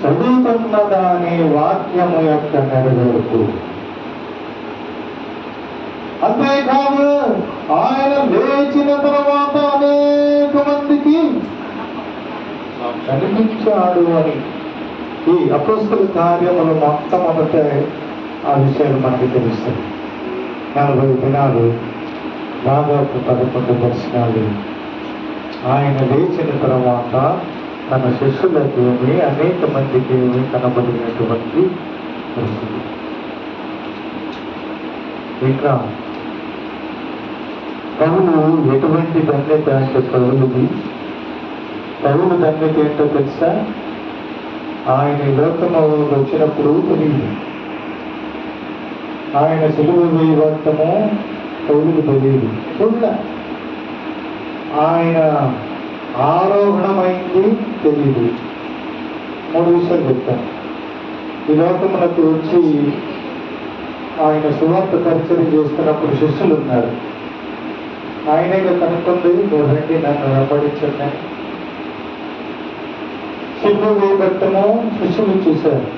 చదువుతున్న దాని వాక్యము యొక్క నెరవేర్పు. అంతేకాదు ఆయన లేచిన తర్వాత అనేక మందికి కనిపించాడు అని ఈ అపోస్తల కార్యములు మొట్టమొదట ఆ విషయాలు మనకి తెలుస్తాయి. 40 దినాలు, దాదాపు 11 దర్శనాలు. ఆయన లేచిన తర్వాత తన శిష్యులకు అనేక మందికి కనబడినటువంటి పరిస్థితి. ఇంకా పౌలు ఎటువంటి ధన్యత అంటే పౌలుది ధన్యత ఏంటో తెలుసా? ఆయన లోకంలోకి వచ్చినప్పుడు తెలియదు. ఆయన సిలువ వేయబడటము పౌలుకు తెలియదు. చూడ ఆయన ఆరోహణమైంది తెలియదు. 3 విషయాలు చెప్తాను. ఈ లోకములకు వచ్చి ఆయన సువార్త పరిచయం చేస్తున్నప్పుడు శిష్యులు ఉన్నారు. ఆయనే కనుక్కుంది, మీరు రండి నన్ను వెంబడించండి. సిలువ వేయబడటము శిష్యులు చూశారు.